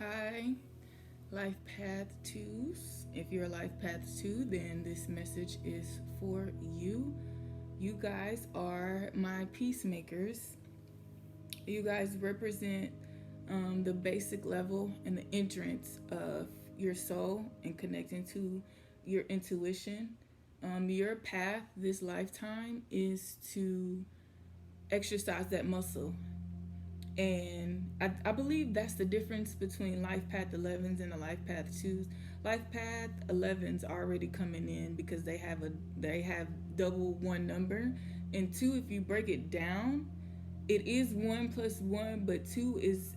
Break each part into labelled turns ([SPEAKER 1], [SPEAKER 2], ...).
[SPEAKER 1] Hi, Life Path 2s. If you're a Life Path 2, then this message is for you. You guys are my peacemakers. You guys represent the basic level and the entrance of your soul and connecting to your intuition. Your path this lifetime is to exercise that muscle. And I believe that's the difference between Life Path 11s and the Life Path 2s. Life Path 11s already coming in because they have double one number, and two, if you break it down, it is one plus one, but two is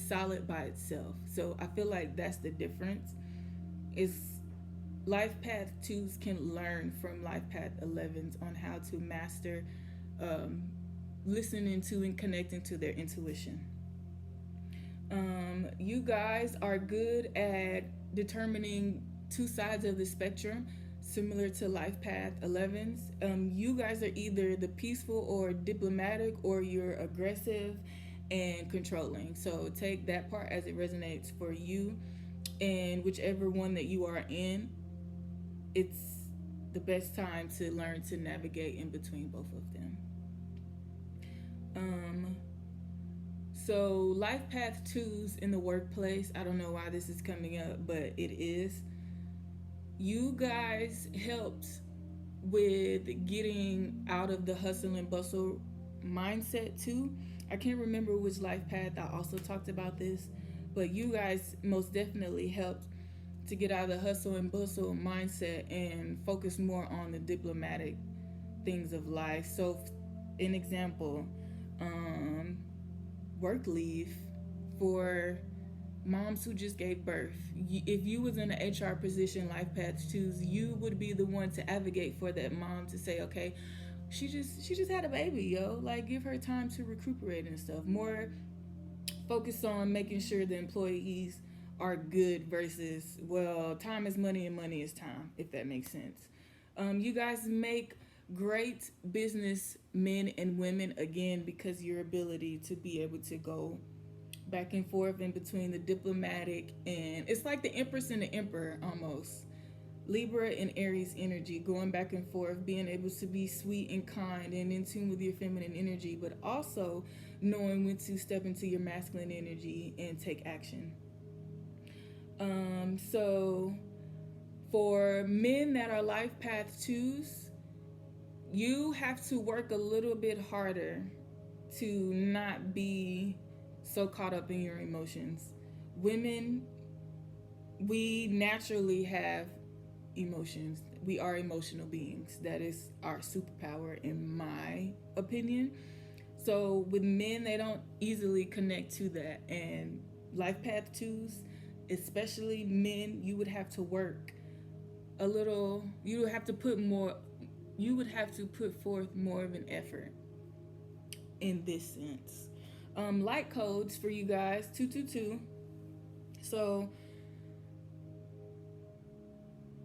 [SPEAKER 1] solid by itself. So I feel like that's the difference. Is Life Path 2s can learn from Life Path 11s on how to master um, listening to and connecting to their intuition. You guys are good at determining two sides of the spectrum, similar to Life Path 11s. You guys are either the peaceful or diplomatic, or you're aggressive and controlling. So take that part as it resonates for you, and whichever one that you are in, it's the best time to learn to navigate in between both of them. Um, So, life path twos in the workplace, I don't know why this is coming up, but it is. You guys helped with getting out of the hustle and bustle mindset too. I can't remember which life path I also talked about this, but you guys most definitely helped to get out of the hustle and bustle mindset and focus more on the diplomatic things of life. So, an example, um, work leave for moms who just gave birth. If you was in an HR position, life path twos, you would be the one to advocate for that mom to say, okay, she just had a baby, yo. Like, give her time to recuperate and stuff. More focus on making sure the employees are good versus, well, time is money and money is time, if that makes sense. You guys make great business men and women again because your ability to be able to go back and forth in between the diplomatic, and it's like the Empress and the Emperor almost. Libra and Aries energy, going back and forth, being able to be sweet and kind and in tune with your feminine energy, but also knowing when to step into your masculine energy and take action. So for men that are life path twos, you have to work a little bit harder to not be so caught up in your emotions. Women, we naturally have emotions. We are emotional beings. That is our superpower, in my opinion. So with men, they don't easily connect to that. And life path twos, especially men, you would have to work a little. You would have to put more. You would have to put forth more of an effort in this sense. Light codes for you guys, 222. So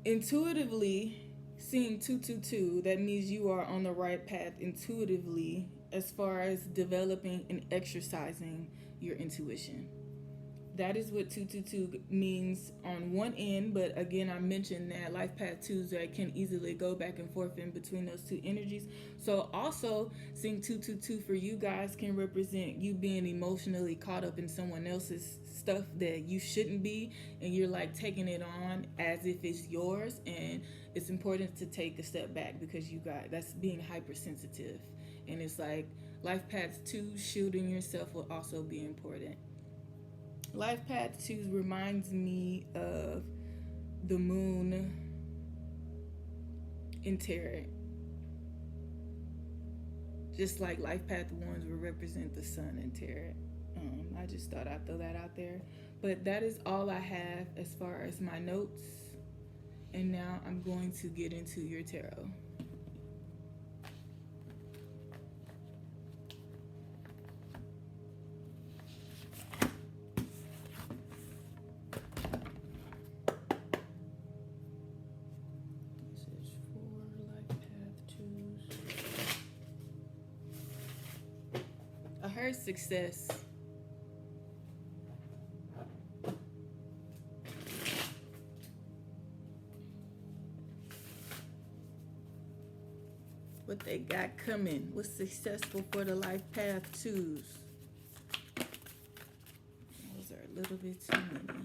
[SPEAKER 1] intuitively, seeing 222, that means you are on the right path intuitively as far as developing and exercising your intuition. That is what 222 means on one end, but again, I mentioned that life path twos that can easily go back and forth in between those two energies. So also seeing 222 for you guys can represent you being emotionally caught up in someone else's stuff that you shouldn't be, and you're like taking it on as if it's yours. And it's important to take a step back because you got that's being hypersensitive, and it's like life path 2 shielding yourself will also be important. Life Path 2 reminds me of the moon in tarot. Just like Life Path 1s will represent the sun in tarot. I just thought I'd throw that out there. But that is all I have as far as my notes. And now I'm going to get into your tarot. Message for Life Path 2s. I heard success. What they got coming? What's successful for the life path twos? Those are a little bit too many.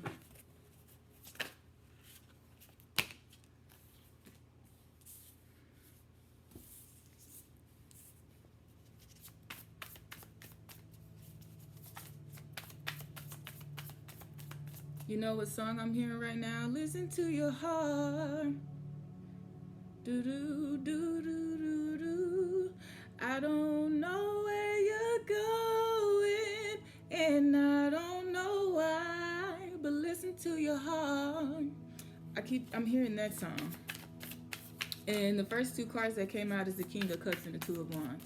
[SPEAKER 1] You know what song I'm hearing right now? Listen to your heart. Do do do do do do. I don't know where you're going, and I don't know why, but listen to your heart. I'm hearing that song. And the first two cards that came out is the King of Cups and the Two of Wands.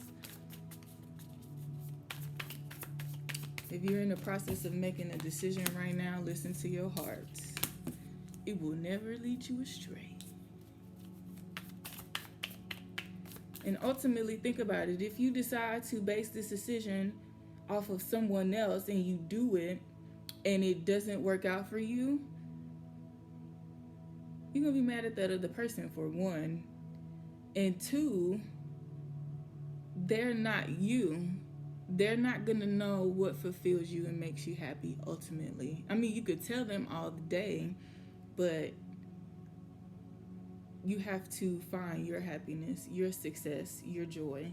[SPEAKER 1] If you're in the process of making a decision right now, listen to your heart. It will never lead you astray. And ultimately, think about it. If you decide to base this decision off of someone else and you do it and it doesn't work out for you, you're going to be mad at that other person, for one. And two, they're not you. They're not going to know what fulfills you and makes you happy ultimately. I mean, you could tell them all day, but you have to find your happiness, your success, your joy.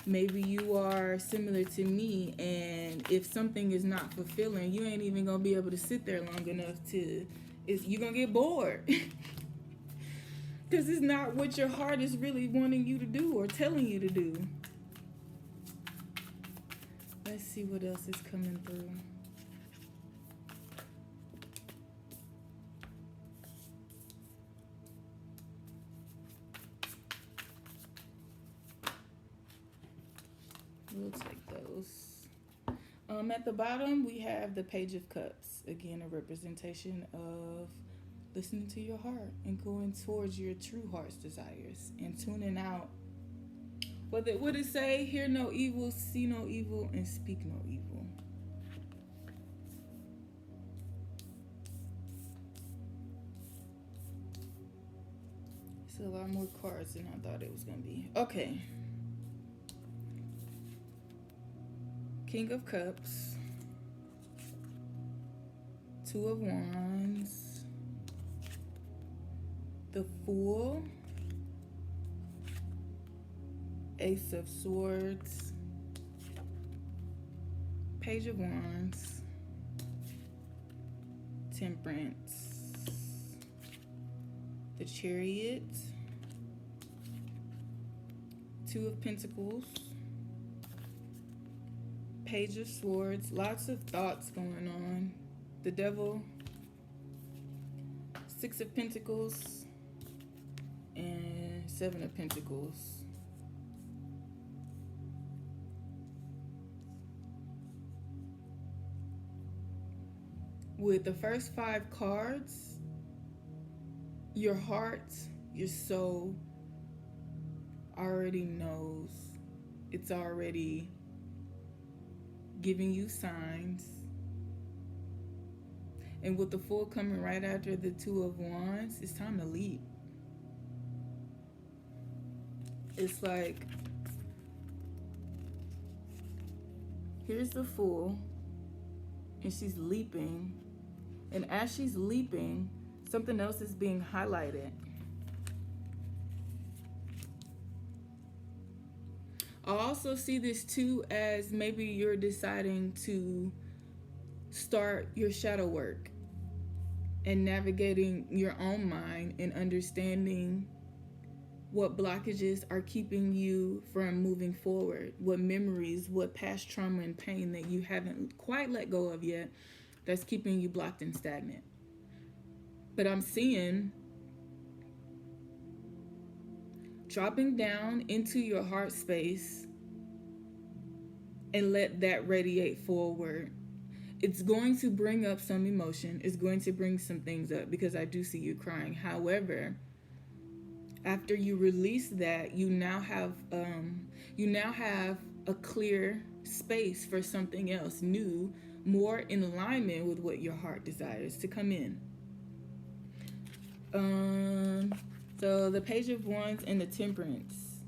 [SPEAKER 1] Maybe you are similar to me, and if something is not fulfilling, you ain't even going to be able to sit there long enough you're going to get bored. Because it's not what your heart is really wanting you to do or telling you to do. Let's see what else is coming through. We'll take those. At the bottom, we have the Page of Cups. Again, a representation of listening to your heart and going towards your true heart's desires and tuning out. What did it say? Hear no evil, see no evil, and speak no evil. It's a lot more cards than I thought it was going to be. Okay. King of Cups, Two of Wands, the Fool, Ace of Swords, Page of Wands, Temperance, the Chariot, Two of Pentacles, Page of Swords, lots of thoughts going on, the Devil, Six of Pentacles, and Seven of Pentacles. With the first 5 cards, your heart, your soul already knows. It's already giving you signs. And with the Fool coming right after the Two of Wands, it's time to leap. It's like, here's the Fool, and she's leaping. And as she's leaping, something else is being highlighted. I also see this too as maybe you're deciding to start your shadow work and navigating your own mind and understanding what blockages are keeping you from moving forward, what memories, what past trauma and pain that you haven't quite let go of yet that's keeping you blocked and stagnant. But I'm seeing dropping down into your heart space and let that radiate forward. It's going to bring up some emotion. It's going to bring some things up because I do see you crying. However, after you release that, you now have a clear space for something else new, more in alignment with what your heart desires to come in. So the Page of Wands and the Temperance.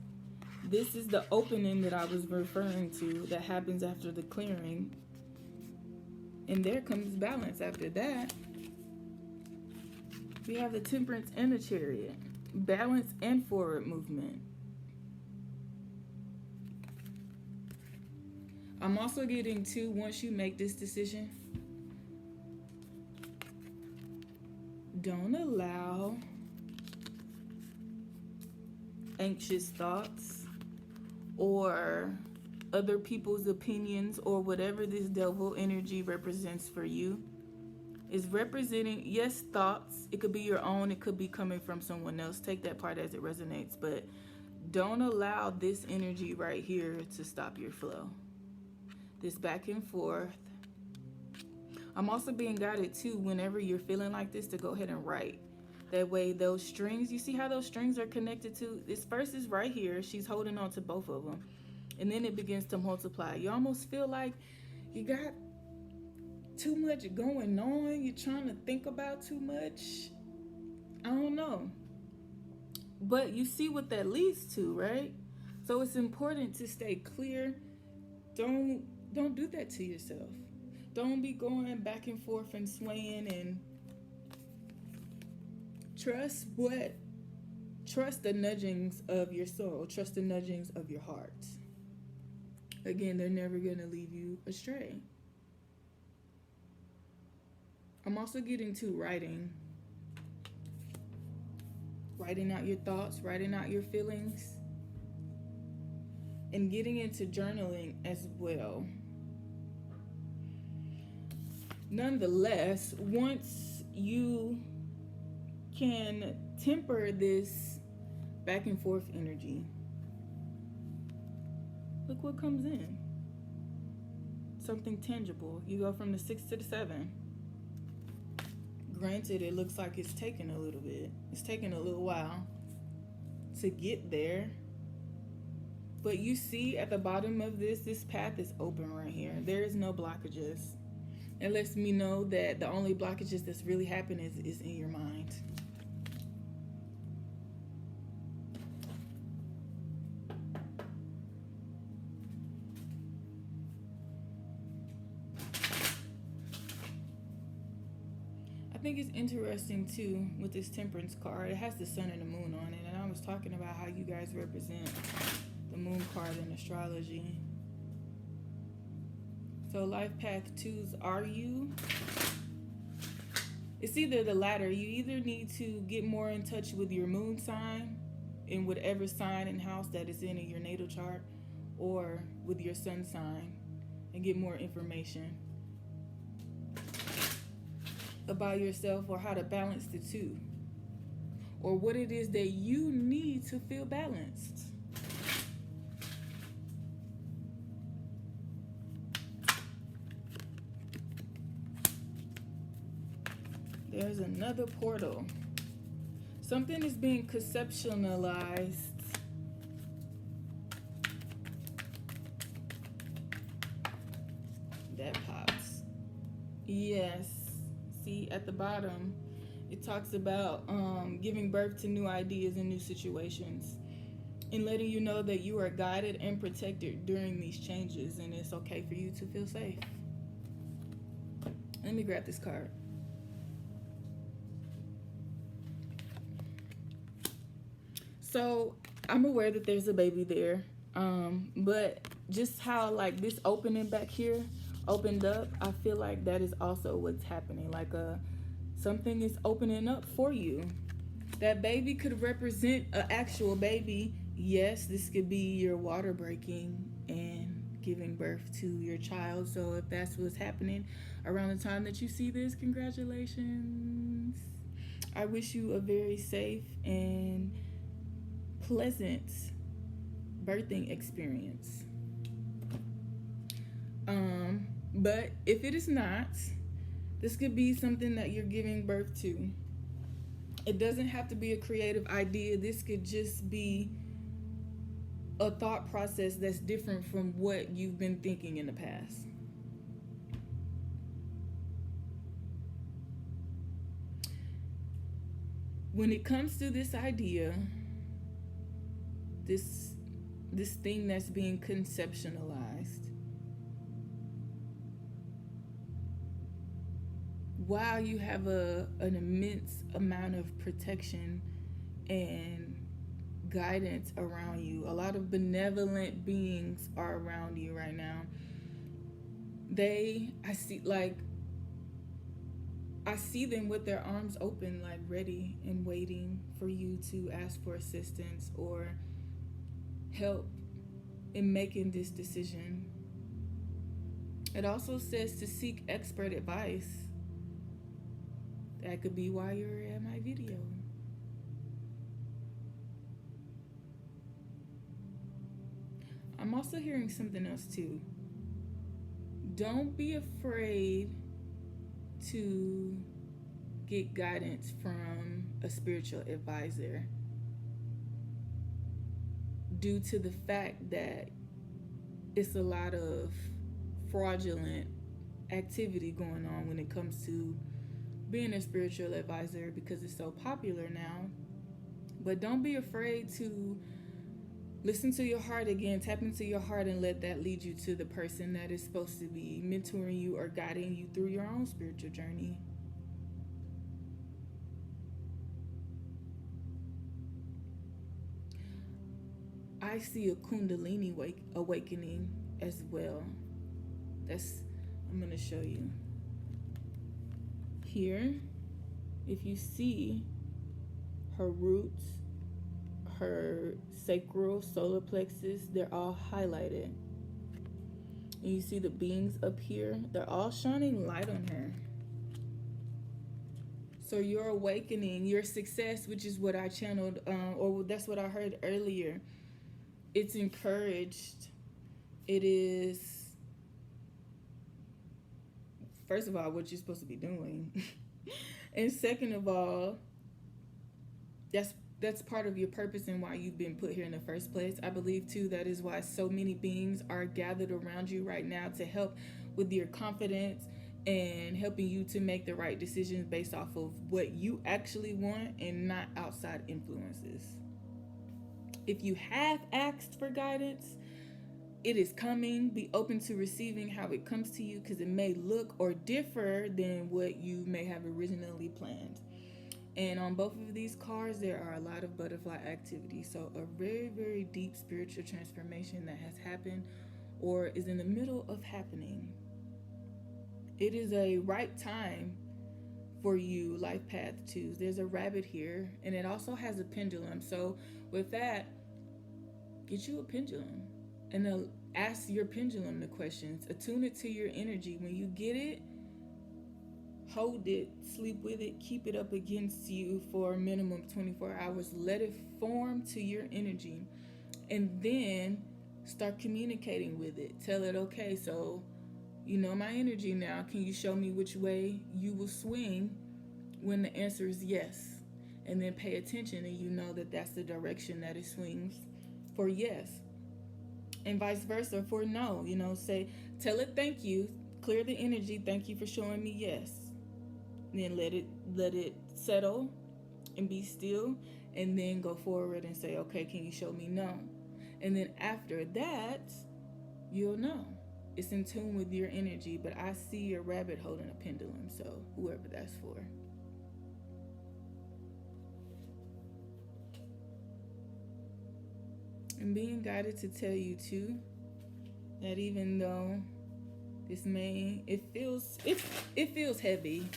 [SPEAKER 1] This is the opening that I was referring to that happens after the clearing. And there comes balance after that. We have the Temperance and the Chariot. Balance and forward movement. I'm also getting to, once you make this decision, don't allow anxious thoughts or other people's opinions or whatever this devil energy represents for you. Is representing, yes, thoughts. It could be your own. It could be coming from someone else. Take that part as it resonates. But don't allow this energy right here to stop your flow. This back and forth. I'm also being guided too, whenever you're feeling like this, to go ahead and write. That way those strings, you see how those strings are connected to? This first is right here. She's holding on to both of them. And then it begins to multiply. You almost feel like you got too much going on. You're trying to think about too much. I don't know. But you see what that leads to, right? So it's important to stay clear. Don't do that to yourself. Don't be going back and forth and swaying, and trust the nudgings of your soul. Trust the nudgings of your heart. Again, they're never going to lead you astray. I'm also getting to writing. Writing out your thoughts, writing out your feelings, and getting into journaling as well. Nonetheless, once you can temper this back and forth energy, look what comes in. Something tangible. You go from the 6 to the 7. Granted, it looks like it's taking a little bit. It's taking a little while to get there. But you see at the bottom of this path is open right here. There is no blockages. It lets me know that the only blockages that's really happening is in your mind. I think it's interesting too with this Temperance card. It has the sun and the moon on it, and I was talking about how you guys represent the moon card in astrology. So life path 2s are you. It's either the latter. You either need to get more in touch with your moon sign in whatever sign and house that is in your natal chart, or with your sun sign and get more information about yourself, or how to balance the two, or what it is that you need to feel balanced. There's another portal. Something is being conceptualized. That pops. Yes. See at the bottom, it talks about giving birth to new ideas and new situations, and letting you know that you are guided and protected during these changes, and it's okay for you to feel safe. Let me grab this card. So I'm aware that there's a baby there, but just how like this opening back here opened up, I feel like that is also what's happening. Like something is opening up for you. That baby could represent an actual baby. Yes, this could be your water breaking and giving birth to your child. So if that's what's happening around the time that you see this, congratulations. I wish you a very safe and pleasant birthing experience. But if it is not, this could be something that you're giving birth to. It doesn't have to be a creative idea. This could just be a thought process that's different from what you've been thinking in the past. When it comes to this idea, this thing that's being conceptualized, while you have an immense amount of protection and guidance around you, a lot of benevolent beings are around you right now. I see them with their arms open, like ready and waiting for you to ask for assistance or help in making this decision. It also says to seek expert advice. That could be why you're at my video. I'm also hearing something else too. Don't be afraid to get guidance from a spiritual advisor, due to the fact that it's a lot of fraudulent activity going on when it comes to being a spiritual advisor, because it's so popular now. But don't be afraid to listen to your heart again, tap into your heart, and let that lead you to the person that is supposed to be mentoring you or guiding you through your own spiritual journey. I see a Kundalini awakening as well. I'm going to show you. Here, if you see her roots, her sacral, solar plexus, they're all highlighted. And you see the beings up here, they're all shining light on her. So your awakening, your success, which is what I channeled, or that's what I heard earlier, it's encouraged. It is, first of all, what you're supposed to be doing. And second of all, that's part of your purpose and why you've been put here in the first place. I believe too that is why so many beings are gathered around you right now to help with your confidence and helping you to make the right decisions based off of what you actually want and not outside influences. If you have asked for guidance, it is coming. Be open to receiving how it comes to you, because it may look or differ than what you may have originally planned. And on both of these cards, there are a lot of butterfly activity. So a very, very deep spiritual transformation that has happened or is in the middle of happening. It is a right time for you, Life Path 2s. There's a rabbit here, and it also has a pendulum. So with that, get you a pendulum and ask your pendulum the questions. Attune it to your energy. When you get it, hold it, sleep with it, keep it up against you for a minimum of 24 hours. Let it form to your energy, and then start communicating with it. Tell it, okay, so you know my energy now. Can you show me which way you will swing when the answer is yes? And then pay attention, and you know that that's the direction that it swings for yes. And vice versa for no. Tell it thank you, clear the energy, thank you for showing me yes. Then let it settle and be still, and then go forward and say, okay, can you show me no? And then after that, you'll know. It's in tune with your energy. But I see a rabbit holding a pendulum, so whoever that's for. And being guided to tell you too that even though it feels heavy.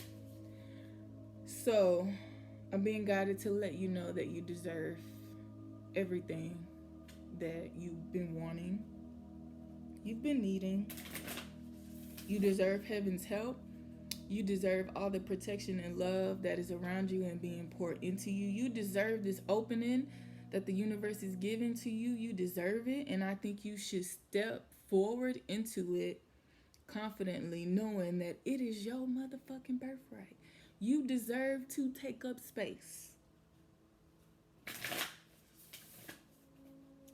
[SPEAKER 1] So I'm being guided to let you know that you deserve everything that you've been wanting, you've been needing. You deserve heaven's help. You deserve all the protection and love that is around you and being poured into you. You deserve this opening that the universe is giving to you. You deserve it, and I think you should step forward into it confidently, knowing that it is your motherfucking birthright. You deserve to take up space.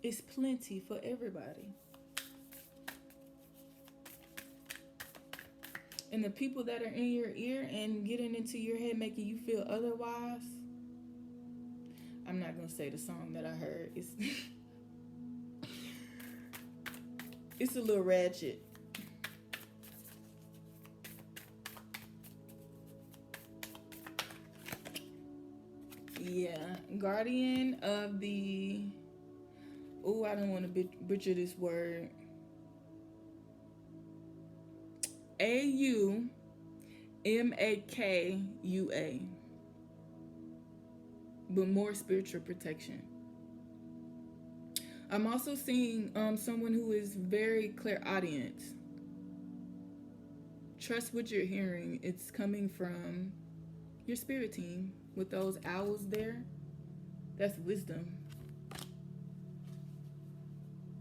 [SPEAKER 1] It's plenty for everybody. And the people that are in your ear and getting into your head, making you feel otherwise, not gonna say the song that I heard. It's it's a little ratchet. Yeah, Guardian of the. Oh, I don't want to butcher this word. AUMAKUA. But more spiritual protection. I'm also seeing someone who is very clairaudient. Trust what you're hearing. It's coming from your spirit team with those owls there. That's wisdom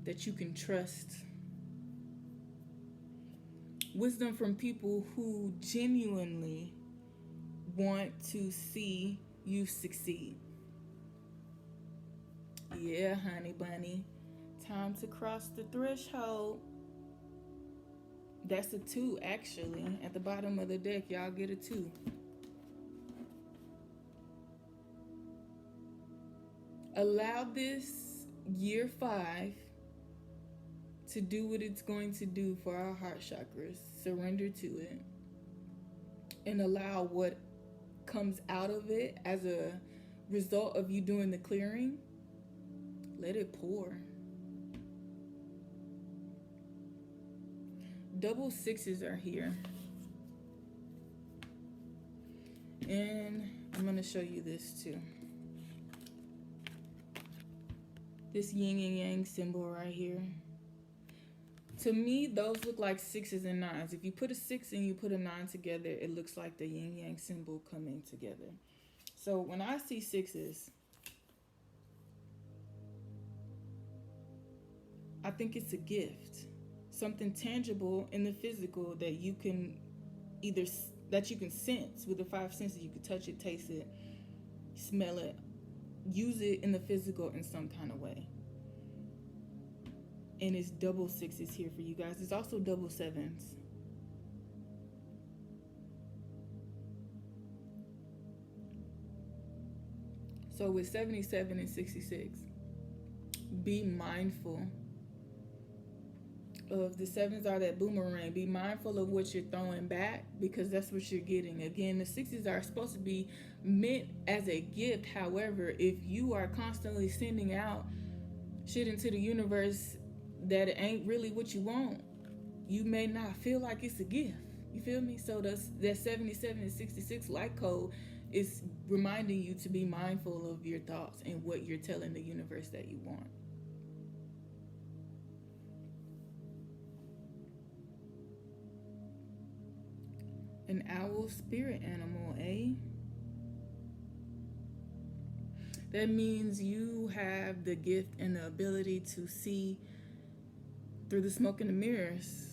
[SPEAKER 1] that you can trust. Wisdom from people who genuinely want to see you succeed. Yeah, honey bunny. Time to cross the threshold. That's a 2, actually. At the bottom of the deck, y'all get a 2. Allow this year 5 to do what it's going to do for our heart chakras. Surrender to it. And allow what comes out of it as a result of you doing the clearing. Let it pour. Double 6s are here. And I'm going to show you this too. This yin and yang symbol right here. To me, those look like 6s and 9s. If you put a 6 and you put a 9 together, it looks like the yin yang symbol coming together. So when I see 6s, I think it's a gift. Something tangible in the physical that you can sense with the 5 senses. You can touch it, taste it, smell it, use it in the physical in some kind of way. And it's double 6s here for you guys. It's also double 7s. So with 77 and 66, be mindful of the 7s are that boomerang. Be mindful of what you're throwing back, because that's what you're getting. Again, the 6s are supposed to be meant as a gift. However, if you are constantly sending out shit into the universe that it ain't really what you want, you may not feel like it's a gift. You feel me? So that 77 and 66 light code is reminding you to be mindful of your thoughts and what you're telling the universe that you want. An owl spirit animal, eh? That means you have the gift and the ability to see through the smoke and the mirrors.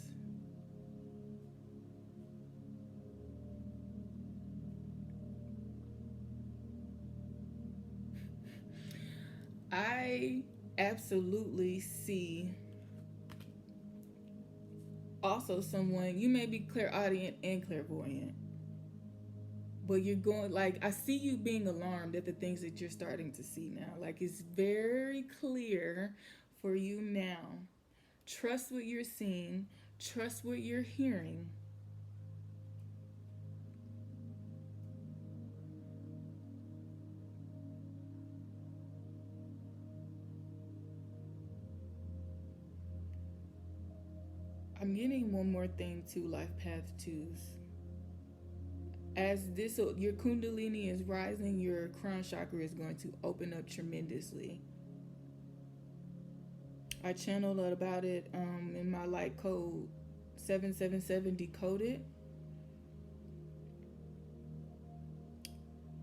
[SPEAKER 1] I absolutely see also someone, you may be clairaudient and clairvoyant, but you're going, like, I see you being alarmed at the things that you're starting to see now. Like, it's very clear for you now. Trust what you're seeing. Trust what you're hearing. I'm getting one more thing too, Life Path 2s. As your Kundalini is rising, your crown chakra is going to open up tremendously. I channeled about it in my light code 777 decoded.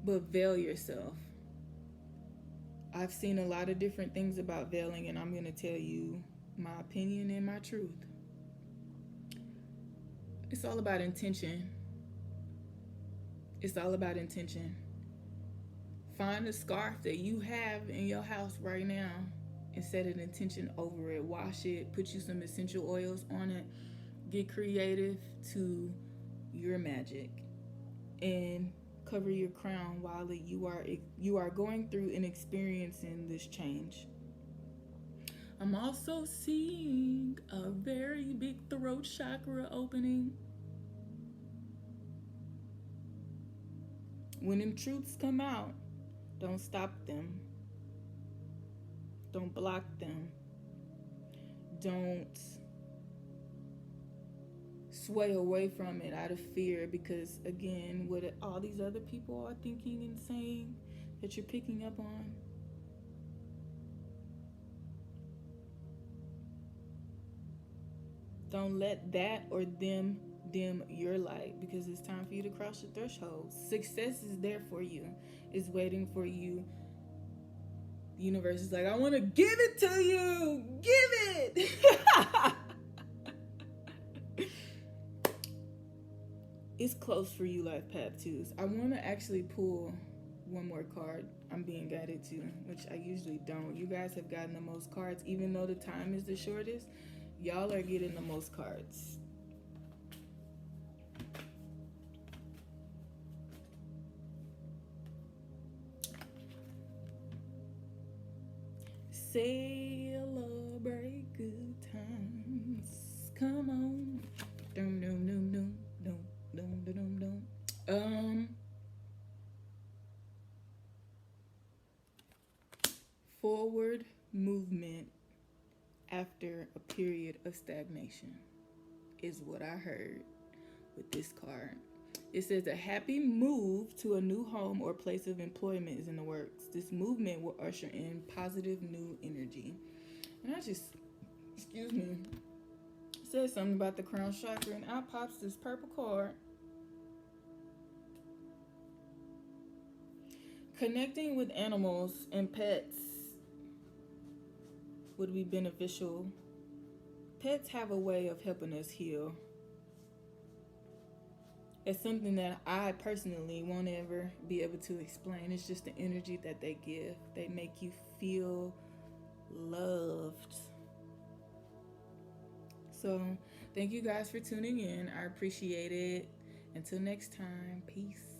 [SPEAKER 1] But veil yourself. I've seen a lot of different things about veiling, and I'm going to tell you my opinion and my truth. It's all about intention. It's all about intention. Find a scarf that you have in your house right now and set an intention over it. Wash it, put you some essential oils on it. Get creative to your magic. And cover your crown while you are going through and experiencing this change. I'm also seeing a very big throat chakra opening. When them truths come out, don't stop them. Don't block them. Don't sway away from it out of fear, because again, what all these other people are thinking and saying that you're picking up on, don't let that or them dim your light, because it's time for you to cross your threshold. Success is there for you. It's waiting for you. The universe is like, I want to give it to you. Give it. It's close for you, Life Path 2s. I want to actually pull one more card. I'm being guided to, which I usually don't. You guys have gotten the most cards, even though the time is the shortest. Y'all are getting the most cards. Celebrate good times. Come on. Dum dum dum dum dum dum dum dum. Forward movement after a period of stagnation is what I heard with this card. It says a happy move to a new home or place of employment is in the works. This movement will usher in positive new energy. And I just, excuse me, said something about the crown chakra, and out pops this purple card. Connecting with animals and pets would be beneficial. Pets have a way of helping us heal. It's something that I personally won't ever be able to explain. It's just the energy that they give. They make you feel loved. So, thank you guys for tuning in. I appreciate it. Until next time, peace.